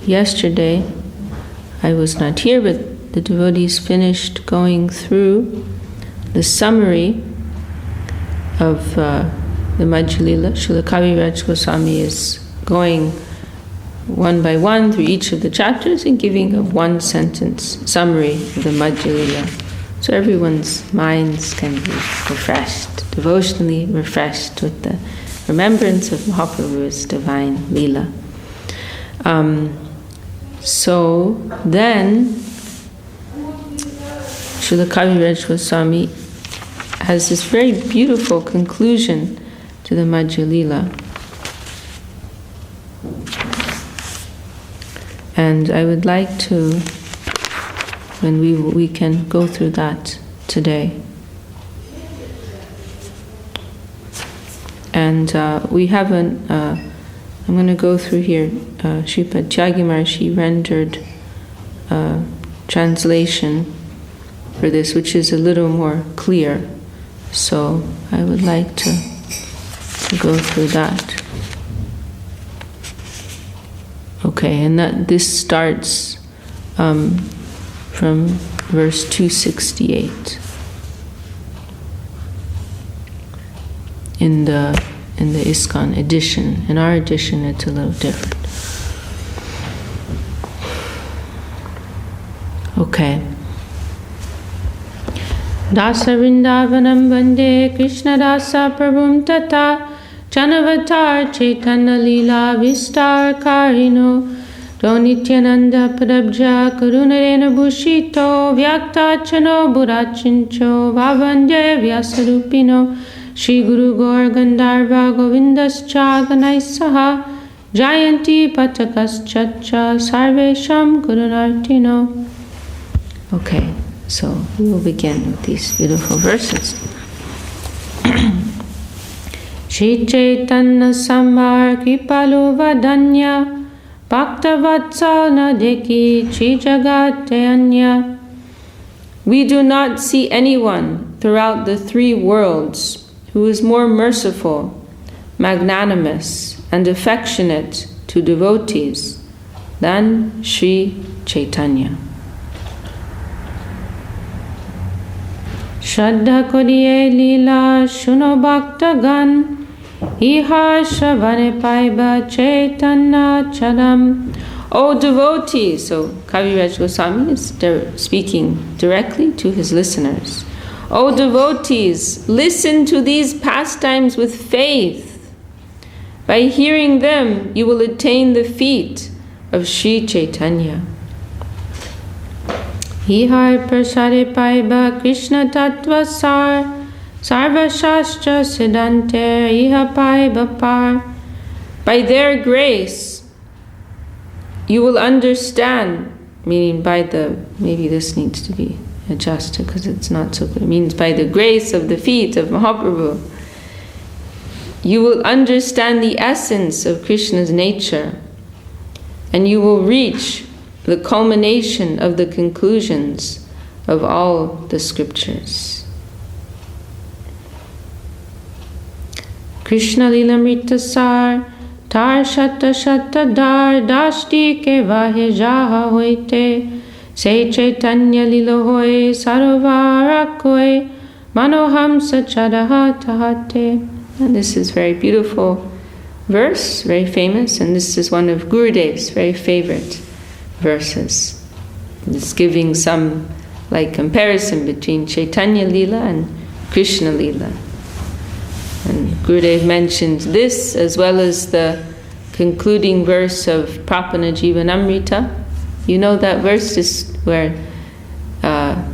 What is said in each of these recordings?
yesterday, I was not here, but the devotees finished going through the summary of the Madhya Lila. Srila Kaviraj Goswami is going one by one through each of the chapters and giving a one-sentence summary of the Madhya Lila. So everyone's minds can be refreshed, devotionally refreshed with the remembrance of Mahaprabhu's divine Lila. So then, Srila Kaviraj Goswami has this very beautiful conclusion to the Madhya Lila. And I would like to, when we can go through that today. And we haven't, I'm going to go through here, Sripad Tyagi Maharshi rendered translation for this, which is a little more clear. So I would like to go through that. Okay, and this starts from verse 268 in the ISKCON edition. In our edition, it's a little different. Okay. Dasa Vrindavanam Bande Krishna Dasa Prabhum Tata Chanavatar Chaitanya Lila Vistar Karino Donityananda Padabja Karunarena Bhushito Vyakta Chano Burachincho Vavandya Vyasarupino Shri Guru Gaur Gandharva Govindas Chaganai Saha Jayanti Patakas Ch.Ch Sarvesham Gurunartino. Okay, so we will begin with these beautiful verses. Shri Chaitanya Samar Kripalu Vadanya Bhakta Vatsala Deki Chi Jagat Anya. We do not see anyone throughout the three worlds who is more merciful, magnanimous, and affectionate to devotees than Shri Chaitanya. Shraddha Kodiye Lila Shuno Bhakta Gan Iha Shravane Paiba Chaitanya Chalam. O devotees, so Kaviraj Goswami is speaking directly to his listeners. O devotees, listen to these pastimes with faith. By hearing them, you will attain the feet of Sri Chaitanya. Ihar prasare paiba Krishna tattva sar sarva shastra siddhante iha paiba par. By their grace, you will understand, meaning by the, maybe this needs to be adjusted because it's not so clear. It means by the grace of the feet of Mahaprabhu, you will understand the essence of Krishna's nature and you will reach the culmination of the conclusions of all the scriptures. Krishna Lilamrita Sar Tar Shata Shata Dar Dashti Ke Vahe Jaha Hoite Se Chaitanya Lila Hoy Sarovara Koi Manoham Sachadaha Tahate. And this is very beautiful verse, very famous, and this is one of Gurudev's very favorite verses. It's giving some comparison between Chaitanya Lila and Krishna Lila. And Gurudev mentioned this as well as the concluding verse of Prapana Jivanamrita. You know that verse is where Srila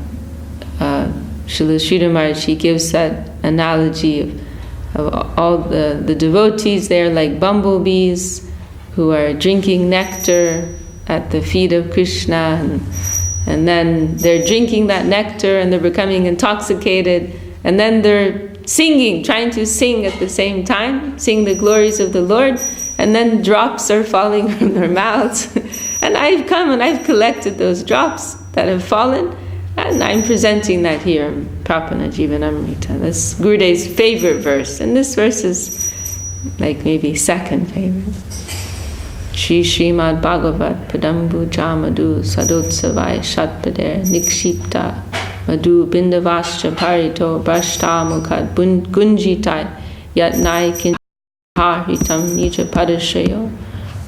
Sridhar Maharaj gives that analogy of all the devotees. They're like bumblebees who are drinking nectar at the feet of Krishna, and then they're drinking that nectar and they're becoming intoxicated, and then they're singing, trying to sing at the same time, sing the glories of the Lord, and then drops are falling from their mouths. And I've come and I've collected those drops that have fallen, and I'm presenting that here in Prapana Jivanamrita. That's Gurudev's favorite verse, and this verse is maybe second favorite. Srimad Bhagavat Padambu Jamadu Sadotsavai Shatpader Nikshipta Madhu Bindavascha Parito Brashta Mukad Gunjitai Yatnai Kin Haritam Nija Padashayo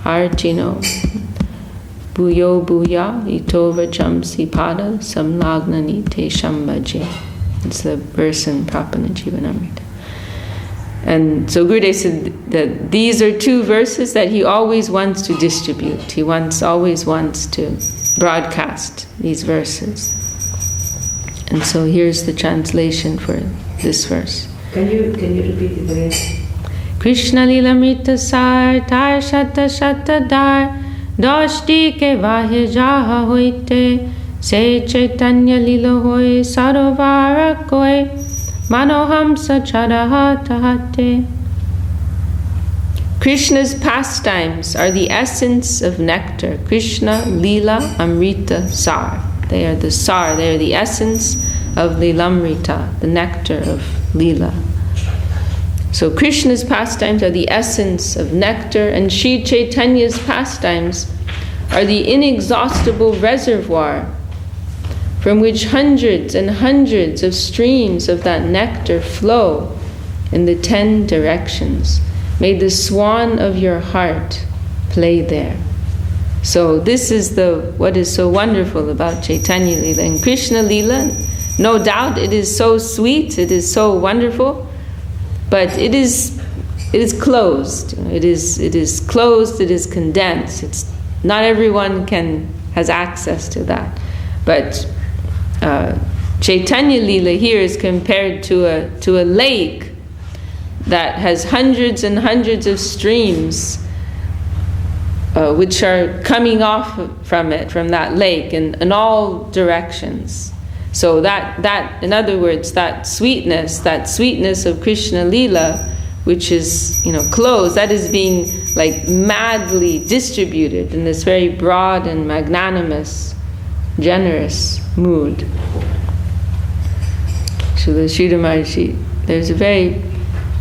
Artino Bhuyo Bhuya Itova Jamsi Pada Samlagnani Te Shambaji. It's the verse in Prapana Jivanamrita. And so Gurudev said that these are two verses that he always wants to distribute. He always wants to broadcast these verses. And so here's the translation for this verse. Can you repeat it again? Krishna Lila Mrita Sar Tar Shata Shata Dar Doshti Ke Vahe Jaha Hoite Se Chaitanya Lila Hoy Sarovara Koi Manohamsa Chadaha Tahate. Krishna's pastimes are the essence of nectar. Krishna, Lila, Amrita, Sar. They are the Sar, they are the essence of Lilamrita, the nectar of Lila. So Krishna's pastimes are the essence of nectar, and Sri Chaitanya's pastimes are the inexhaustible reservoir from which hundreds and hundreds of streams of that nectar flow in the 10 directions. May the swan of your heart play there. So this is what is so wonderful about Chaitanya Lila. And Krishna Lila, no doubt it is so sweet, it is so wonderful, but it is closed. It is closed, it is condensed. Not everyone has access to that. But Chaitanya Lila here is compared to a lake that has hundreds and hundreds of streams which are coming off from that lake in all directions. So that in other words, that sweetness of Krishna Lila, which is closed, that is being like madly distributed in this very broad and magnanimous, generous mood. Srila Sridhar Maharshi, there's a very,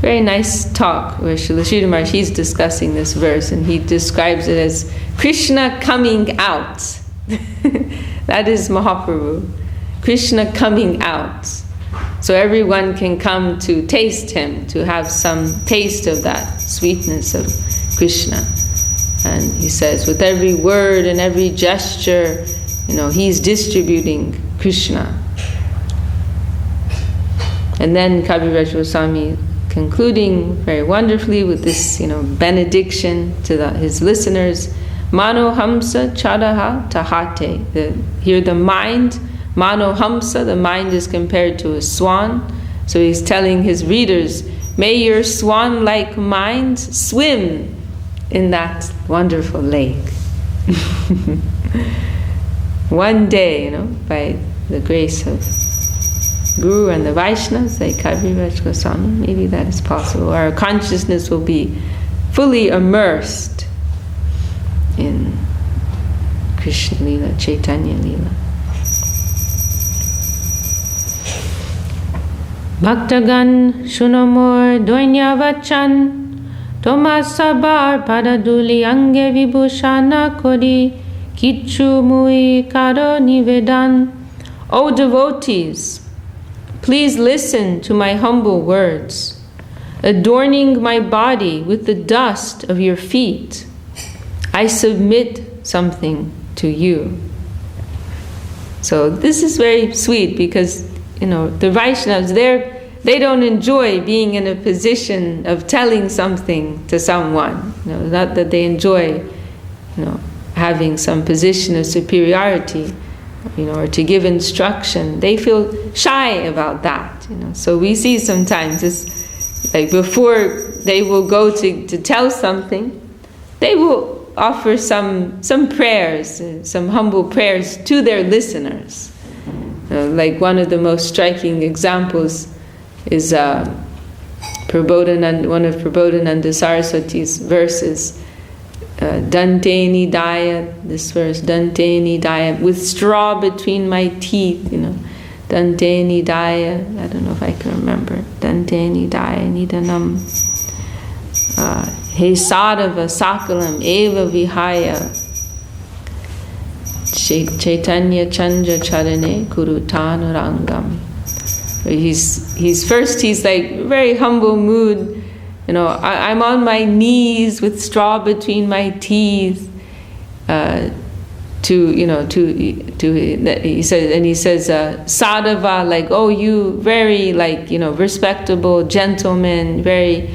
very nice talk where Srila Sridhar Maharshi is discussing this verse, and he describes it as Krishna coming out. That is Mahaprabhu. Krishna coming out. So everyone can come to taste him, to have some taste of that sweetness of Krishna. And he says, with every word and every gesture, he's distributing Krishna. And then Kaviraj Goswami concluding very wonderfully with this, benediction to his listeners. Mano Hamsa Chadaha Tahate. Here the mind, Mano Hamsa, the mind is compared to a swan. So he's telling his readers, may your swan-like mind swim in that wonderful lake. One day, by the grace of Guru and the Vaishnavas, like Kaviraj Goswami, maybe that is possible. Our consciousness will be fully immersed in Krishna Lila, Chaitanya Lila. Bhaktagan Shunamor Doinya Vachan Tomas Sabar Padaduli Ange Vibhushana Kori Kichu Mui Karo Nivedan. O devotees, please listen to my humble words, adorning my body with the dust of your feet. I submit something to you. So this is very sweet because, the Vaishnavas, they don't enjoy being in a position of telling something to someone. Not that they enjoy, having some position of superiority, or to give instruction. They feel shy about that, So we see sometimes it's like before they will go to tell something, they will offer some prayers, some humble prayers to their listeners. Like one of the most striking examples is one of Prabodhananda Saraswati's verses. Dante Nidaya, this verse, Dante Nidaya, with straw between my teeth, Dante Nidaya, I don't know if I can remember, Dante Nidaya, Nidanam. He sadhava sakalam eva vihaya Chaitanya Chandra Charane Kurutanurangam. He's like very humble mood. I'm on my knees with straw between my teeth. He says sadhava, like, oh, you very, like, respectable gentleman, very,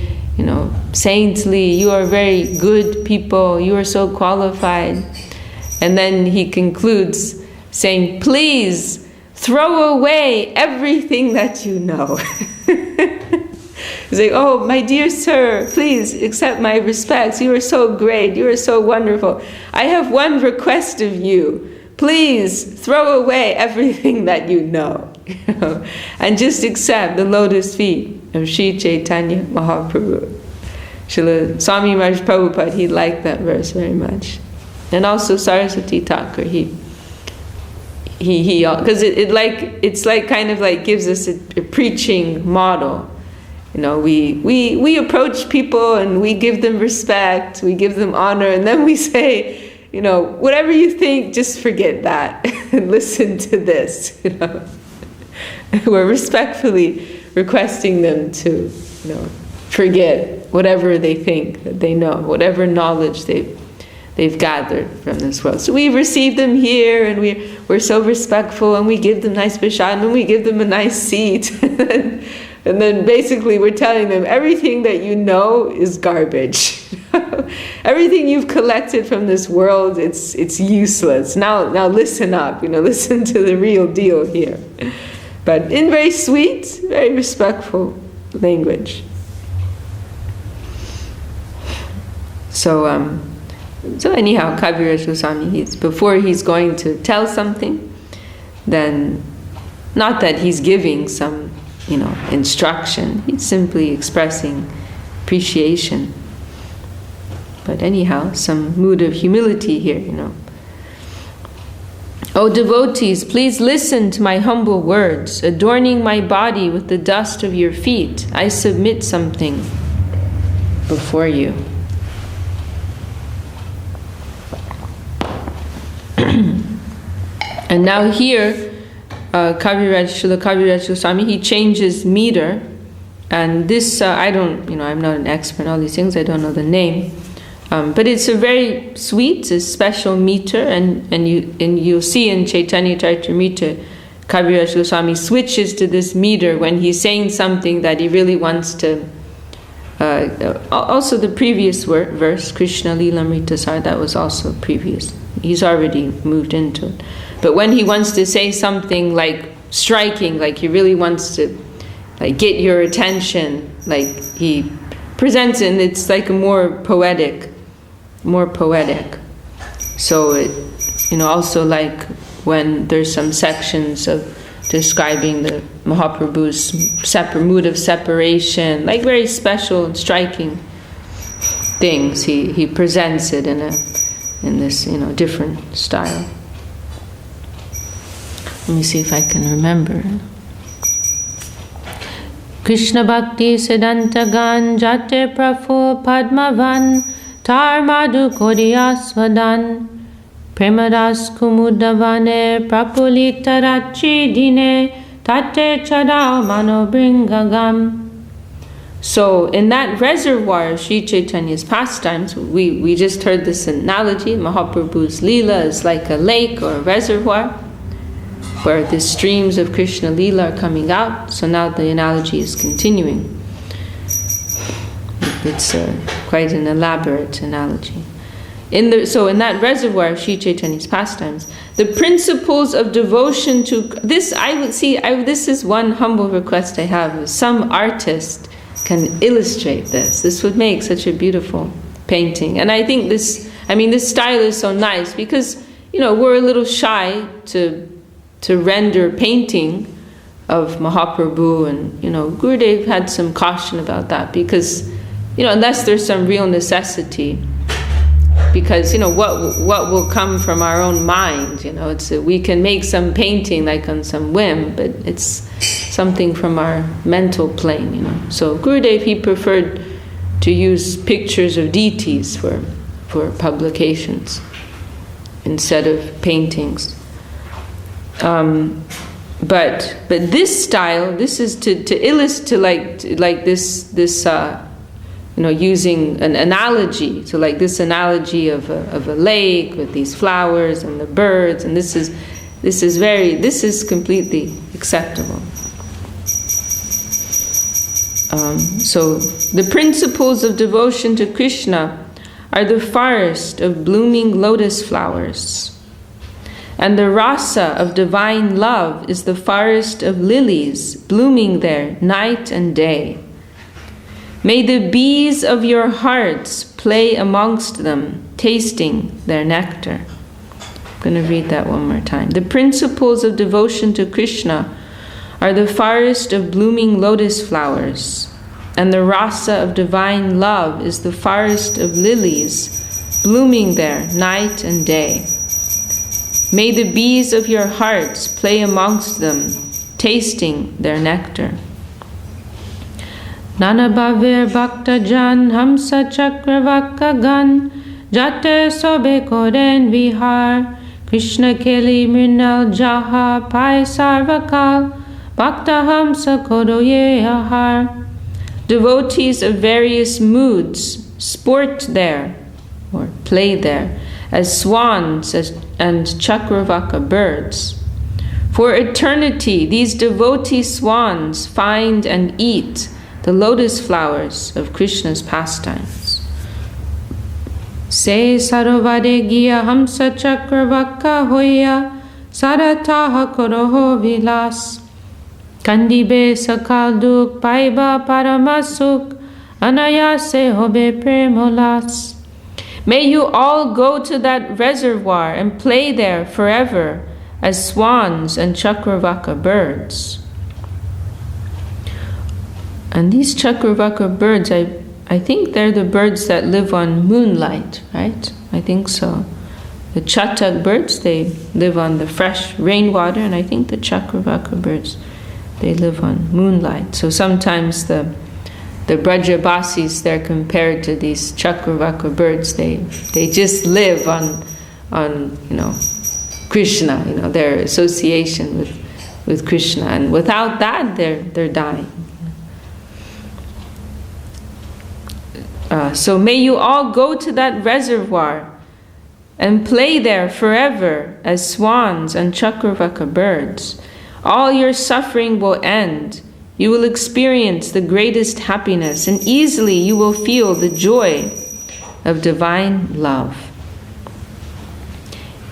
saintly, you are very good people, you are so qualified. And then he concludes saying, please throw away everything that you know. He's like, oh, my dear sir, please accept my respects. You are so great. You are so wonderful. I have one request of you. Please throw away everything that you know. And just accept the lotus feet of Sri Chaitanya Mahaprabhu. Srila Swami Maharaj Prabhupada, he liked that verse very much. And also Saraswati Thakur, because it's kind of like gives us a preaching model. We approach people and we give them respect, we give them honor, and then we say, whatever you think, just forget that and listen to this. We're respectfully requesting them to, forget whatever they think that they know, whatever knowledge they've gathered from this world. So we receive them here, and we're so respectful, and we give them nice prasad, and we give them a nice seat. And then basically we're telling them everything that you know is garbage. Everything you've collected from this world, it's useless. Now listen up, listen to the real deal here. But in very sweet, very respectful language. So anyhow, Kaviraj Goswami, before he's going to tell something, then not that he's giving some instruction. He's simply expressing appreciation. But anyhow, some mood of humility here, O devotees, please listen to my humble words. Adorning my body with the dust of your feet, I submit something before you. And now here, Srila Kaviraj Goswami, he changes meter, and this I'm not an expert in all these things, I don't know the name, but it's a very sweet, a special meter, and you'll see in Chaitanya Charitamrita, Kaviraj Goswami switches to this meter when he's saying something that he really wants to. Also the previous verse, Krishna Lilamrita Sar, that was also previous. He's already moved into it. But when he wants to say something like striking, like he really wants to get your attention, like he presents it, and it's like a more poetic. So it, also like when there's some sections of describing the Mahaprabhu's mood of separation, like very special and striking things, he presents it in this different style. Let me see if I can remember. Krishna Bhakti Siddhanta Gan Jate Prafo Padmavan Tar Madhu Kodiyasvadan Premadas Kumudavane Prapulita Rachi Dine Tate Chadao Manobringagam. So in that reservoir of Sri Chaitanya's pastimes, we just heard this analogy. Mahaprabhu's Leela is like a lake or a reservoir where the streams of Krishna Leela are coming out. So now the analogy is continuing. It's quite an elaborate analogy. So in that reservoir of Sri Chaitanya's pastimes, the principles of devotion to this, this is one humble request I have. Some artist can illustrate this. This would make such a beautiful painting. And I think this style is so nice because, we're a little shy to render painting of Mahaprabhu, and Gurudev had some caution about that because unless there's some real necessity, because what will come from our own mind, we can make some painting like on some whim, but it's something from our mental plane, So Gurudev, he preferred to use pictures of deities for publications instead of paintings. But this style, this is to illustrate like this using an analogy. So like this analogy of a lake with these flowers and the birds, and this is completely acceptable. So the principles of devotion to Krishna are the forest of blooming lotus flowers, and the rasa of divine love is the forest of lilies blooming there night and day. May the bees of your hearts play amongst them, tasting their nectar. I'm going to read that one more time. The principles of devotion to Krishna are the forest of blooming lotus flowers, and the rasa of divine love is the forest of lilies blooming there night and day. May the bees of your hearts play amongst them, tasting their nectar. Nana bhavir bhakta jan hamsa chakravaka gan jate sobe koren vihar Krishna keli mrinal jaha pai sarvakal bhakta hamsa kodoye ahar. Devotees of various moods sport there or play there as swans and chakravaka birds. For eternity, these devotee swans find and eat the lotus flowers of Krishna's pastimes. Se sarovade giya hamsa chakravaka hoya sarataha koroho vilas kandibe sakal duk paiba paramasuk anayase hobe premolas. May you all go to that reservoir and play there forever as swans and chakravaka birds. And these chakravaka birds, I think they're the birds that live on moonlight, right? I think so. The Ch.Ch birds, they live on the fresh rainwater, and I think the chakravaka birds, they live on moonlight. So sometimes the Brajabasis, they're compared to these chakravaka birds. They just live on Krishna, their association with Krishna, and without that they're dying. So may you all go to that reservoir and play there forever as swans and chakravaka birds. All your suffering will end. You will experience the greatest happiness, and easily you will feel the joy of divine love.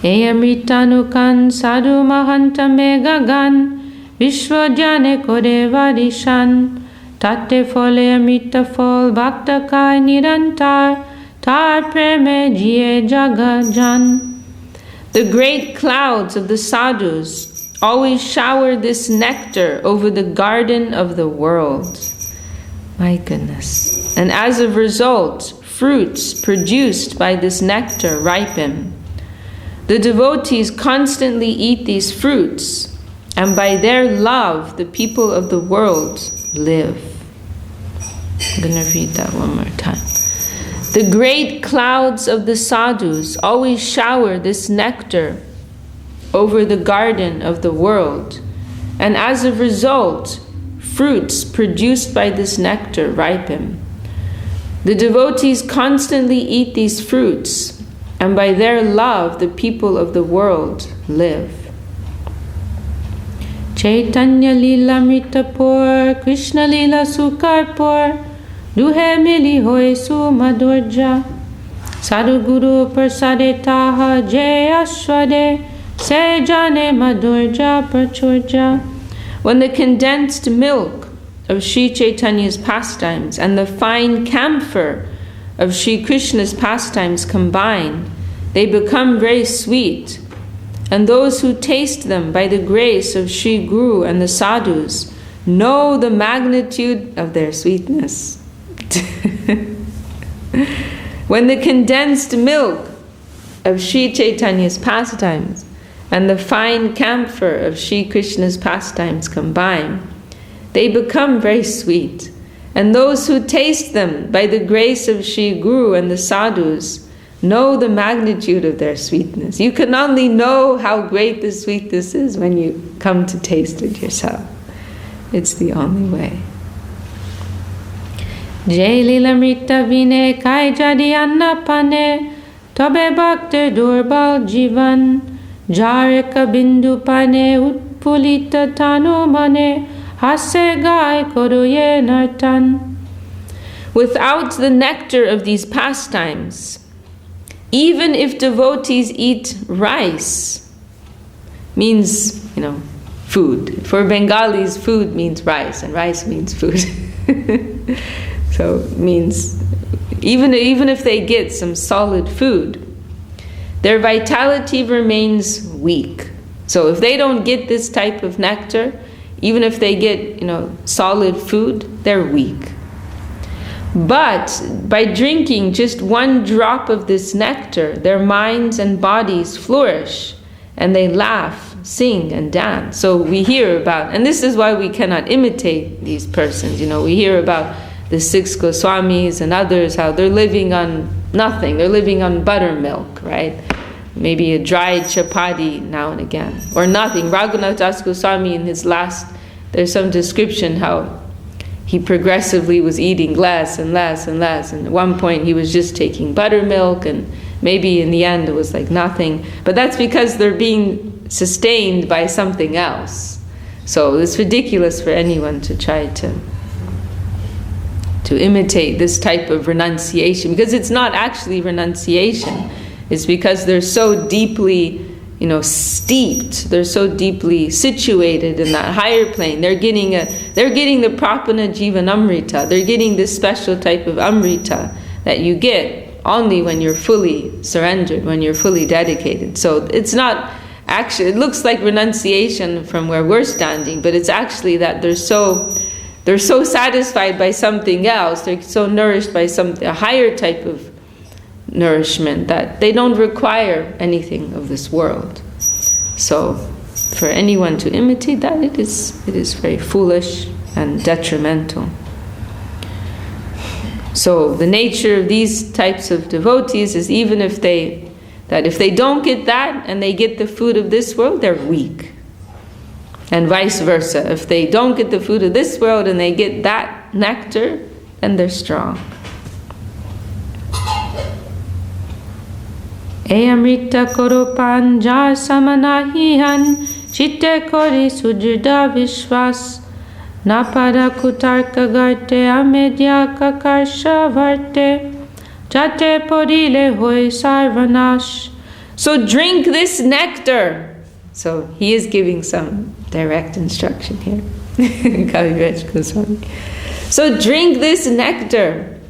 Eyamritanukan sadhu mahanta megagan vishwajane kodevadishan tate fole amrita fol bhakta kai nirantar tar preme jiye jagajan. The great clouds of the sadhus always shower this nectar over the garden of the world. My goodness. And as a result, fruits produced by this nectar ripen. The devotees constantly eat these fruits, and by their love, the people of the world live. I'm going to read that one more time. The great clouds of the sadhus always shower this nectar over the garden of the world, and as a result, fruits produced by this nectar ripen. The devotees constantly eat these fruits, and by their love, the people of the world live. Chaitanya lila mritapur, Krishna lila sukarpur, duhe mili hoy su madurja, sadhu guru prasade taha jay ashwade, se jane madurja prachurja. When the condensed milk of Sri Chaitanya's pastimes and the fine camphor of Sri Krishna's pastimes combine, they become very sweet. And those who taste them by the grace of Sri Guru and the sadhus know the magnitude of their sweetness. When the condensed milk of Sri Chaitanya's pastimes and the fine camphor of Sri Krishna's pastimes combine, they become very sweet. And those who taste them by the grace of Shri Guru and the sadhus know the magnitude of their sweetness. You can only know how great the sweetness is when you come to taste it yourself. It's the only way. Jai Lilamrita Vine Kai Jadi Anna Pane Tobe Bhakti Durbal Jivan Jarika Bindu Pane Utpulita Tanu Mane Hase Gai Koruye Nartan. Without the nectar of these pastimes, even if devotees eat rice, means, food. For Bengalis, food means rice, and rice means food. So it means even if they get some solid food, their vitality remains weak. So if they don't get this type of nectar, even if they get, solid food, they're weak. But by drinking just one drop of this nectar, their minds and bodies flourish, and they laugh, sing, and dance. So we hear about, and this is why we cannot imitate these persons. We hear about the 6 Goswamis and others, how they're living on nothing. They're living on buttermilk, right? Maybe a dried chapati now and again, or nothing. Raghunath Das Goswami in his last, there's some description how he progressively was eating less and less and less, and at one point he was just taking buttermilk, and maybe in the end it was like nothing. But that's because they're being sustained by something else. So it's ridiculous for anyone to try to imitate this type of renunciation, because it's not actually renunciation. It's because they're so deeply, steeped. They're so deeply situated in that higher plane. They're getting the prapana jivanamrita. They're getting this special type of amrita that you get only when you're fully surrendered, when you're fully dedicated. So it's not actually, it looks like renunciation from where we're standing, but it's actually that they're so satisfied by something else. They're so nourished by a higher type of nourishment that they don't require anything of this world. So for anyone to imitate that, it is very foolish and detrimental. So the nature of these types of devotees is, even if they don't get that and they get the food of this world, they're weak. And vice versa. If they don't get the food of this world and they get that nectar, then they're strong. Amrita korupan jar samanahihan chitte kori sujrida vishwas napada kutarka garte amedya kakarsha varte jate porile hoy sarvanash. So drink this nectar. So he is giving some direct instruction here. Kaviraj Goswami. So drink this nectar,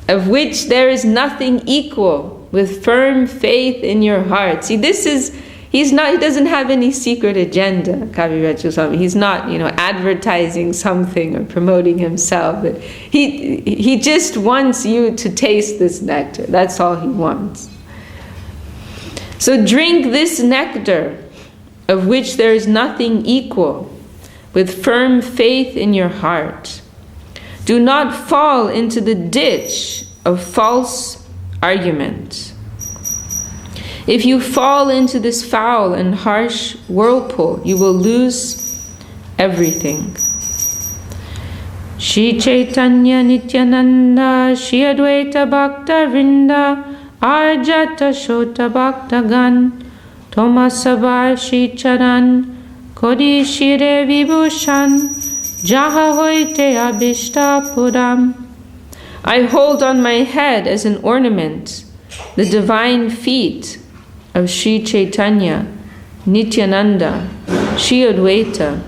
of which there is nothing equal, with firm faith in your heart. See, he doesn't have any secret agenda, Kaviraj Goswami. He's not, advertising something or promoting himself. But he just wants you to taste this nectar. That's all he wants. So drink this nectar, of which there is nothing equal, with firm faith in your heart. Do not fall into the ditch of false argument. If you fall into this foul and harsh whirlpool, you will lose everything. Shri Chaitanya Nityananda, Shri Advaita Bhakta Vrinda, Arjata Shota Bhakta Gan, Tomasavar Shri Charan, Kodi Shire Vibhushan, Jaha Hoite Abhishta Puram. I hold on my head as an ornament the divine feet of Shri Chaitanya, Nityananda, Shri Advaita,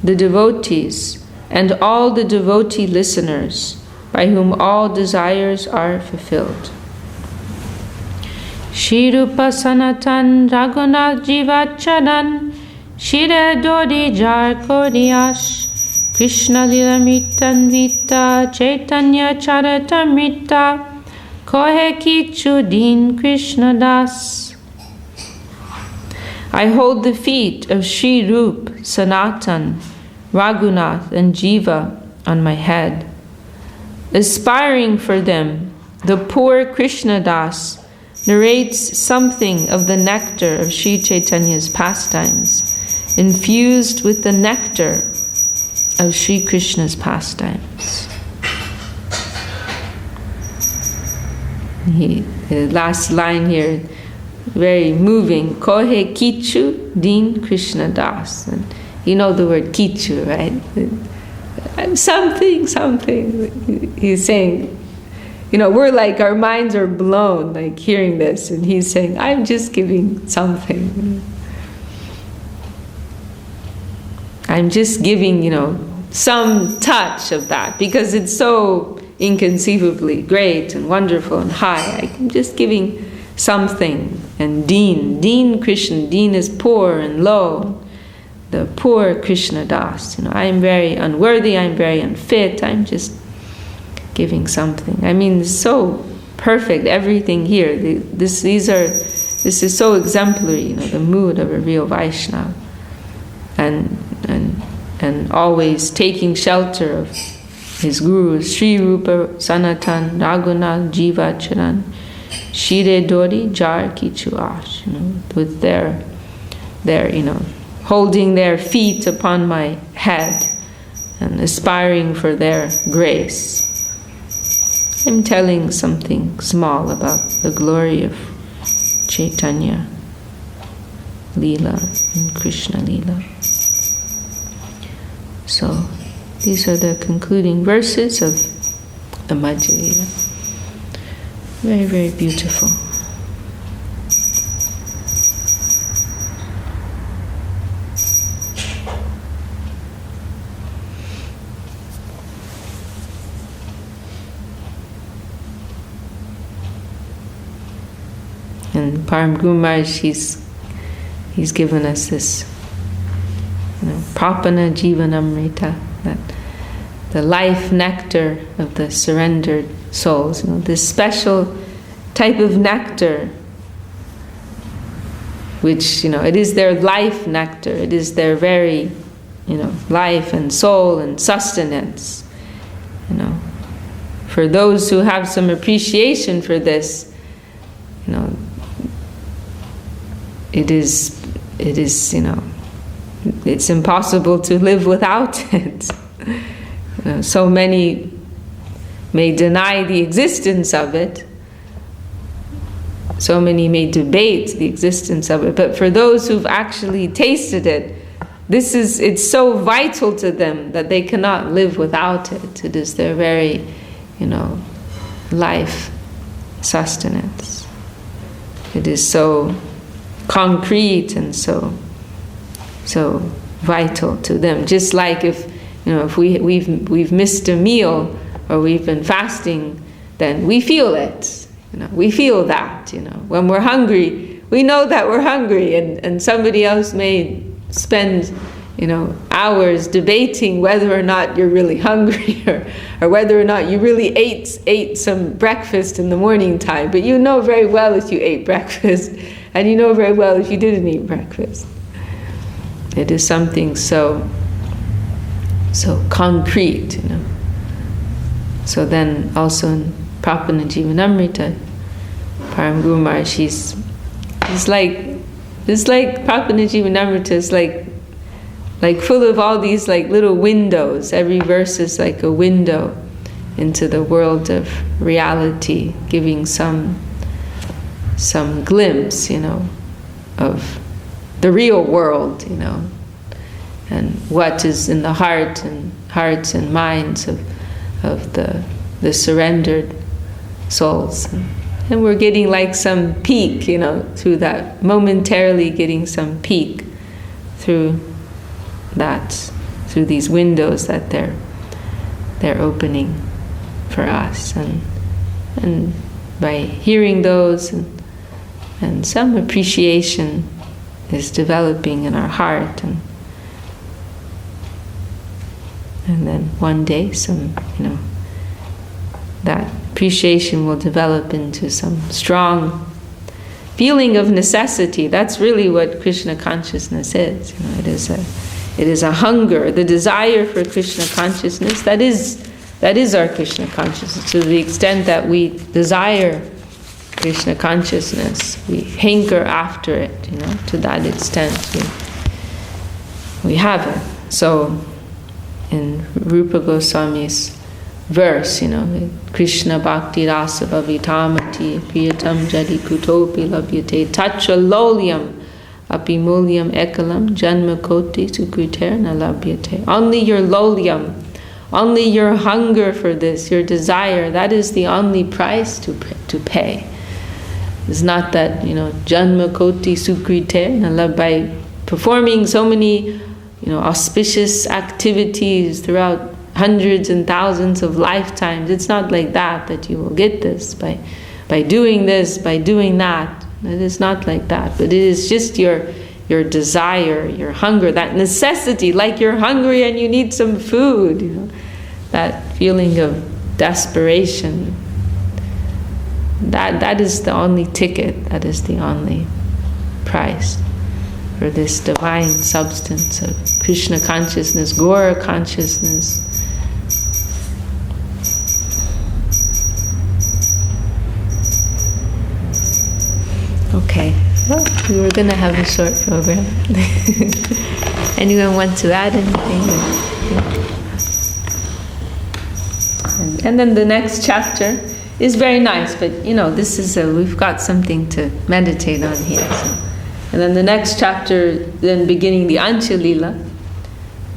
the devotees, and all the devotee listeners, by whom all desires are fulfilled. Shri Rupa Sanatan Raghunath Jivacharan, Shire Dodi Jar Kodiyash, Krishna Lilamritanvita Chaitanya Charatamrita, Kohe Kichu Din Krishna Das. I hold the feet of Shri Rup, Sanatan, Raghunath, and Jiva on my head. aspiring for them, the poor Krishna Das narrates something of the nectar of Sri Chaitanya's pastimes, infused with the nectar of Sri Krishna's pastimes. The last line here, very moving. Kohe kichu din Krishna Das. And you know the word kichu, right? Something. He's saying, we're like, our minds are blown, like hearing this, and he's saying, I'm just giving something. I'm just giving, some touch of that, because it's so inconceivably great and wonderful and high. I'm just giving something. And Deen Krishna, Deen is poor and low. The poor Krishna Das. I am very unworthy, I'm very unfit, I'm just giving something. It's so perfect, everything here. This is so exemplary, the mood of a real Vaishnava. And always taking shelter of his gurus, Sri Rupa, Sanatan, Raghunath, Jiva Charan, Shire Dori, Jar Kichu Ash, with their holding their feet upon my head and aspiring for their grace. I'm telling something small about the glory of Chaitanya Leela and Krishna Leela. So these are the concluding verses of the Madhya Leela. Very, very beautiful. And Param Guru Maharaj, he's given us this, Prapana Jivanamrita, that the life nectar of the surrendered souls. This special type of nectar, which it is their life nectar. It is their very, life and soul and sustenance. For those who have some appreciation for this, it is, it's impossible to live without it. So many may deny the existence of it. So many may debate the existence of it. But for those who've actually tasted it, it's so vital to them that they cannot live without it. It is their very, life sustenance. It is so concrete and so vital to them. Just like if we've missed a meal or we've been fasting, then we feel it. We feel that. When we're hungry, we know that we're hungry, and somebody else may spend hours debating whether or not you're really hungry or whether or not you really ate some breakfast in the morning time. But you know very well if you ate breakfast, and you know very well if you didn't eat breakfast. It is something so concrete, So then also in Prapana Jivanamrita, Param Guru Maharaj, he's like Prapana Jivanamrita is like full of all these like little windows. Every verse is like a window into the world of reality, giving some glimpse, of the real world, and what is in the hearts and minds of the surrendered souls. And we're getting like some peek, through that, momentarily getting some peek through these windows that they're opening for us, and by hearing those, and some appreciation is developing in our heart, and then one day that appreciation will develop into some strong feeling of necessity. That's really what Krishna consciousness is. It is a hunger, the desire for Krishna consciousness that is that is our Krishna consciousness. To the extent that we desire Krishna consciousness, we hanker after it, to that extent we have it. So in Rupa Goswami's verse, Krishna Bhakti Rasa Bhavitamati Priyatam Jadi Kutopi Labhyate Tacha Lolyam Api Mulyam Ekalam Janma Koti Sukriter Na Labhyate. Only your lolyam, only your hunger for this, your desire, that is the only price to pay. It's not that, Janma Koti Sukriter Na Labhyate, by performing so many, auspicious activities throughout hundreds and thousands of lifetimes. It's not like that you will get this by doing this, by doing that. It is not like that. But it is just your desire, your hunger, that necessity, like you're hungry and you need some food. That feeling of desperation. That is the only ticket. That is the only price for this divine substance of Krishna consciousness, Gaura consciousness. Okay, well, we were going to have a short program. Anyone want to add anything? And then the next chapter is very nice, but this is we've got something to meditate on here. So. And then the next chapter, then beginning the Ancha Lila,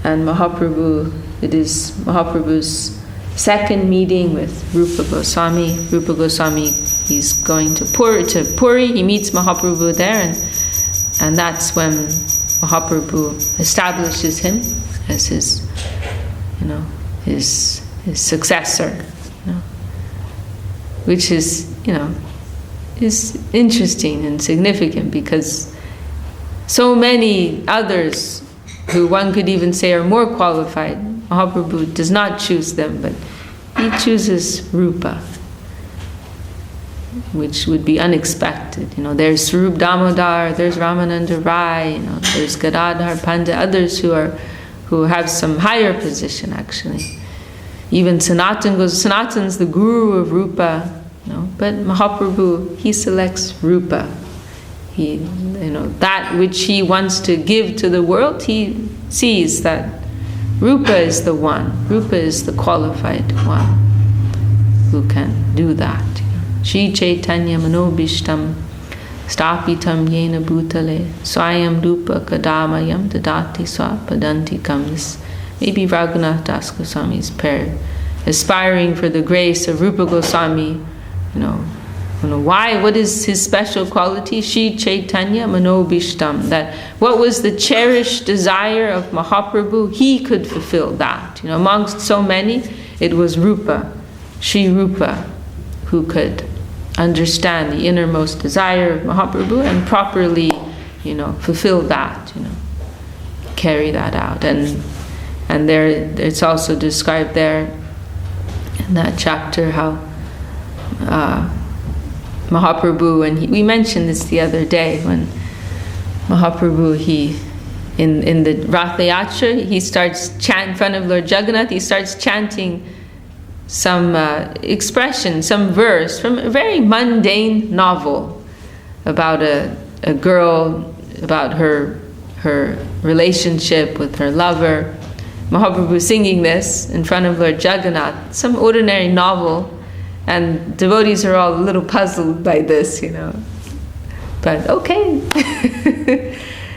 and Mahaprabhu, it is Mahaprabhu's second meeting with Rupa Goswami. Rupa Goswami, he's going to Puri, he meets Mahaprabhu there, and that's when Mahaprabhu establishes him as his successor, which is interesting and significant, because so many others who one could even say are more qualified, Mahaprabhu does not choose them, but he chooses Rupa, which would be unexpected. There's Swarup Damodar, there's Ramananda Rai, there's Gadadhar Pandit, others who have some higher position actually. Even Sanatan's the guru of Rupa, but Mahaprabhu, he selects Rupa. He, that which he wants to give to the world, he sees that Rupa is the one. Rupa is the qualified one who can do that. Ch.Ch manobishtam stapitam yena bhutale swayam rupa kadamayam dadati swa padantikam. This maybe Raghunath Das Goswami's prayer, aspiring for the grace of Rupa Goswami. Why? What is his special quality? Shri Chaitanya Manobishtam. That what was the cherished desire of Mahaprabhu, he could fulfill that. Amongst so many, it was Rupa, Shri Rupa, who could understand the innermost desire of Mahaprabhu and properly, fulfill that. Carry that out. And there, it's also described there in that chapter how Mahaprabhu, and we mentioned this the other day, when Mahaprabhu, in the Rath Yatra, he starts chant in front of Lord Jagannath, he starts chanting some expression, some verse from a very mundane novel about a girl, about her relationship with her lover. Mahaprabhu singing this in front of Lord Jagannath, some ordinary novel. And devotees are all a little puzzled by this, But okay.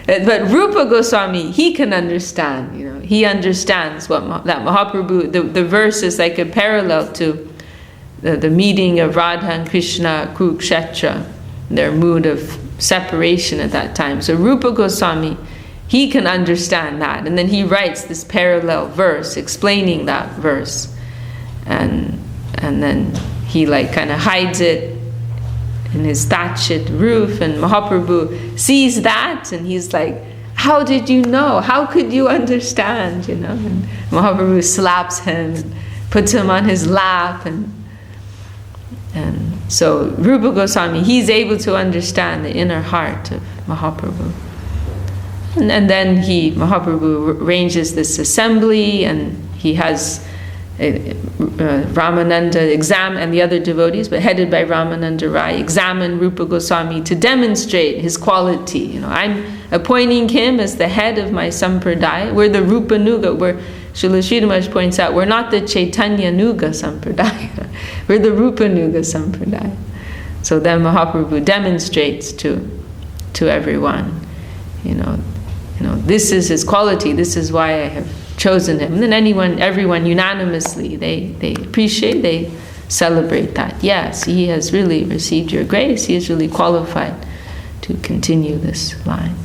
But Rupa Goswami, he can understand, He understands that Mahaprabhu, the verse is like a parallel to the meeting of Radha and Krishna, Kurukshetra, their mood of separation at that time. So Rupa Goswami, he can understand that. And then he writes this parallel verse explaining that verse. And then he kind of hides it in his thatched roof, and Mahaprabhu sees that, and he's like, how did you know? How could you understand? And Mahaprabhu slaps him and puts him on his lap, and so Rupa Goswami, he's able to understand the inner heart of Mahaprabhu. And then Mahaprabhu arranges this assembly, and he has Ramananda and the other devotees, but headed by Ramananda Rai, examined Rupa Goswami to demonstrate his quality. I'm appointing him as the head of my sampradaya. We're the Rupa Nuga. Srila Sridhar Maharaj points out, we're not the Chaitanya Nuga sampradaya. We're the Rupa Nuga sampradaya. So then Mahaprabhu demonstrates to everyone, this is his quality. This is why I have chosen him. And then everyone unanimously, they appreciate, they celebrate that. Yes, he has really received your grace. He is really qualified to continue this line.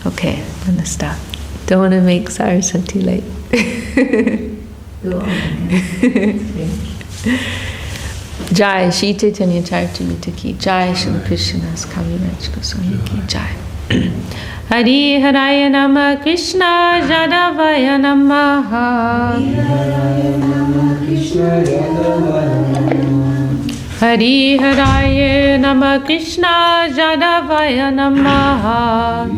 Okay, I'm going to stop. Don't want to make Saraswati late. Jai Shri Chaitanya Charitamrita ki Jai, Shri Krishna's Kaviraj Goswami ki Jai. Hari Haraya Nama Krishna Jadavaya Namaha. Hari Haraya Nama Krishna Jadavaya Namaha.